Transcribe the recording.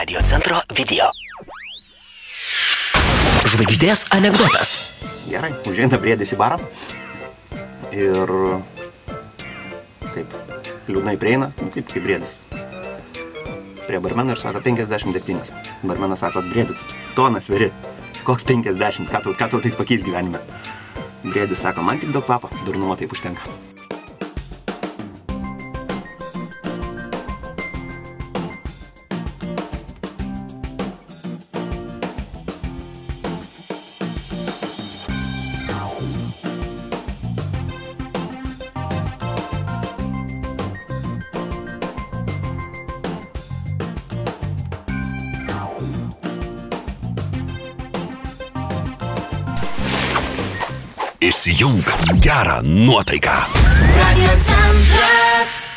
Radio centro video. Žvaigždės anekdotas. Gerai, užeina briedis į barą ir kaip liūdnai prieina, kaip briedis prie barmeno ir sako 57. Barmenas sako, briedis, tonas sveri, koks 50, ką tau tai pakeis gyvenime? Briedis sako, man tik daug kvapo, durnumo taip užtenka. Įsijunk gerą nuotaiką. Radio centras.